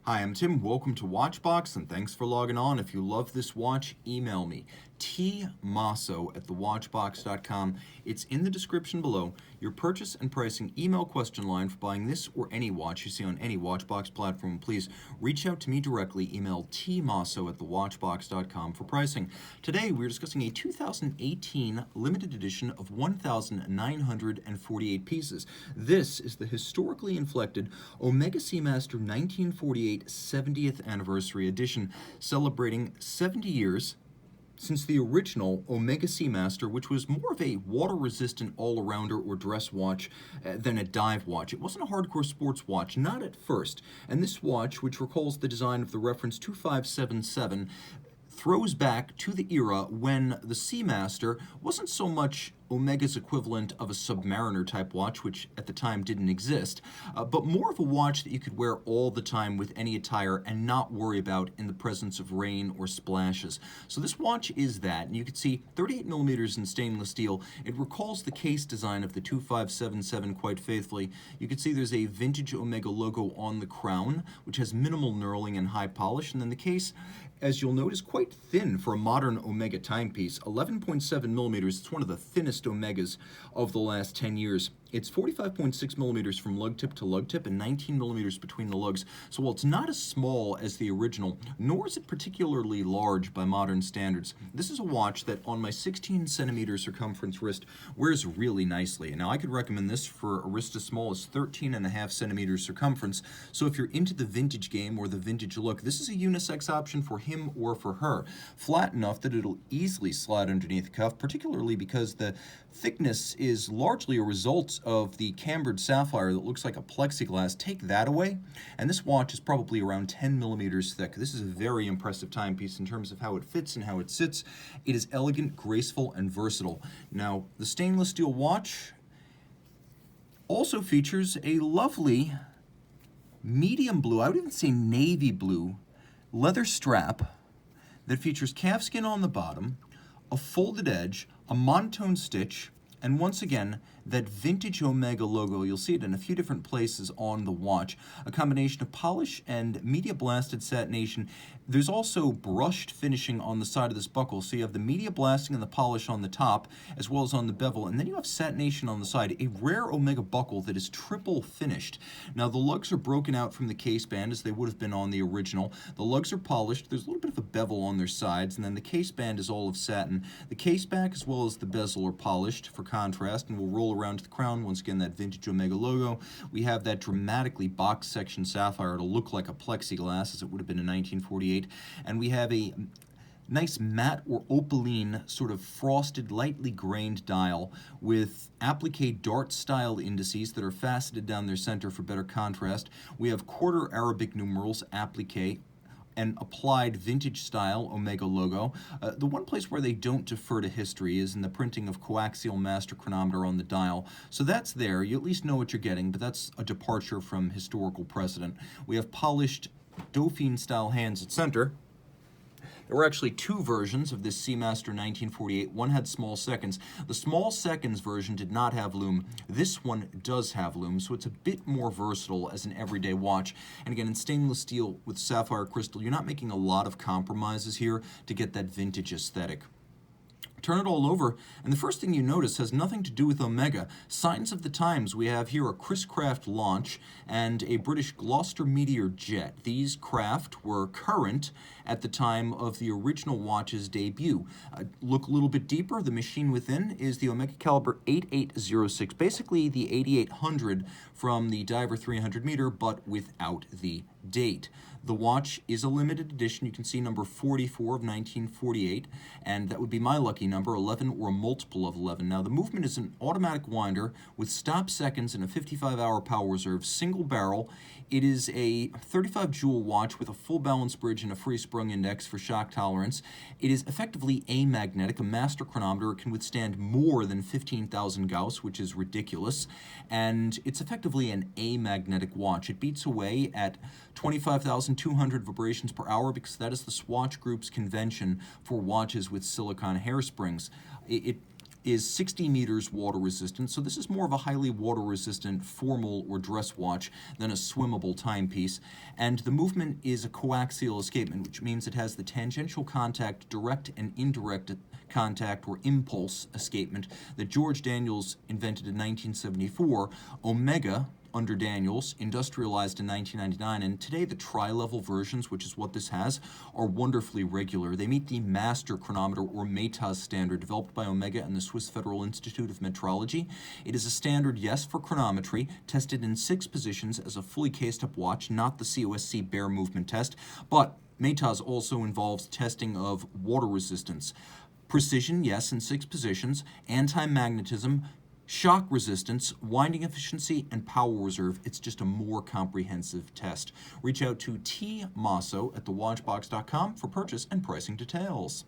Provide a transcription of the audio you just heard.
Hi, I'm Tim. Welcome to Watchbox, and thanks for logging on. If you love this watch, email me, tmosso@thewatchbox.com. It's in the description below. Your purchase and pricing email question line for buying this or any watch you see on any Watchbox platform. Please reach out to me directly. Email tmosso@thewatchbox.com for pricing. Today, we're discussing a 2018 limited edition of 1,948 pieces. This is the historically inflected Omega Seamaster 1948 70th Anniversary Edition, celebrating 70 years since the original Omega Seamaster, which was more of a water-resistant all-arounder or dress watch than a dive watch. It wasn't a hardcore sports watch, not at first. And this watch, which recalls the design of the reference 2577, throws back to the era when the Seamaster wasn't so much Omega's equivalent of a Submariner type watch, which at the time didn't exist, but more of a watch that you could wear all the time with any attire and not worry about in the presence of rain or splashes. So this watch is that, and you can see 38 millimeters in stainless steel. It recalls the case design of the 2577 quite faithfully. You can see there's a vintage Omega logo on the crown, which has minimal knurling and high polish, and then the case, as you'll note, is quite thin for a modern Omega timepiece. 11.7 millimeters, it's one of the thinnest Omegas of the last 10 years. It's 45.6 millimeters from lug tip to lug tip and 19 millimeters between the lugs. So while it's not as small as the original, nor is it particularly large by modern standards, this is a watch that on my 16 centimeter circumference wrist wears really nicely. Now I could recommend this for a wrist as small as 13.5 centimeters circumference. So if you're into the vintage game or the vintage look, this is a unisex option for him or for her. Flat enough that it'll easily slide underneath the cuff, particularly because the thickness is largely a result of the cambered sapphire that looks like a plexiglass. Take that away, and this watch is probably around 10 millimeters thick. This is a very impressive timepiece in terms of how it fits and how it sits. It is elegant, graceful, and versatile. Now, the stainless steel watch also features a lovely medium blue, I would even say navy blue, leather strap that features calfskin on the bottom, a folded edge, a monotone stitch, and once again, that vintage Omega logo. You'll see it in a few different places on the watch. A combination of polish and media blasted satination. There's also brushed finishing on the side of this buckle. So you have the media blasting and the polish on the top, as well as on the bevel. And then you have satination on the side. A rare Omega buckle that is triple finished. Now the lugs are broken out from the case band as they would have been on the original. The lugs are polished. There's a little bit of a bevel on their sides. And then the case band is all of satin. The case back as well as the bezel are polished for contrast, and we'll roll around to the crown. Once again, that vintage Omega logo. We have that dramatically box section sapphire to look like a plexiglass as it would have been in 1948, and we have a nice matte or opaline sort of frosted, lightly grained dial with applique dart style indices that are faceted down their center for better contrast. We have quarter Arabic numerals applique and applied vintage style Omega logo. The one place where they don't defer to history is in the printing of coaxial master chronometer on the dial. So that's there. You at least know what you're getting, but that's a departure from historical precedent. We have polished Dauphine style hands at center. There were actually two versions of this Seamaster 1948. One had small seconds. The small seconds version did not have lume. This one does have lume, so it's a bit more versatile as an everyday watch. And again, in stainless steel with sapphire crystal, you're not making a lot of compromises here to get that vintage aesthetic. Turn it all over, and the first thing you notice has nothing to do with Omega. Signs of the times, we have here a Chris Craft launch and a British Gloucester Meteor jet. These craft were current at the time of the original watch's debut. Look a little bit deeper, the machine within is the Omega Caliber 8806, basically the 8800 from the Diver 300 meter, but without the date. The watch is a limited edition. You can see number 44 of 1948, and that would be my lucky number, 11 or a multiple of 11. Now, the movement is an automatic winder with stop seconds and a 55-hour power reserve, single barrel. It is a 35 jewel watch with a full balance bridge and a free sprung index for shock tolerance. It is effectively amagnetic, a master chronometer. It can withstand more than 15,000 Gauss, which is ridiculous, and it's effectively an amagnetic watch. It beats away at 25,200 vibrations per hour because that is the Swatch Group's convention for watches with silicone hairsprings. It is 60 meters water resistant, so this is more of a highly water resistant formal or dress watch than a swimmable timepiece. And the movement is a coaxial escapement, which means it has the tangential contact, direct and indirect contact or impulse escapement that George Daniels invented in 1974. Omega, under Daniels, industrialized in 1999, and today the tri-level versions, which is what this has, are wonderfully regular. They meet the master chronometer or METAS standard developed by Omega and the Swiss Federal Institute of Metrology. It is a standard, yes, for chronometry, tested in 6 positions as a fully cased-up watch, not the COSC bare movement test, but METAS also involves testing of water resistance. Precision, yes, in 6 positions, anti-magnetism, shock resistance, winding efficiency, and power reserve. It's just a more comprehensive test. Reach out to Team Mosso at thewatchbox.com for purchase and pricing details.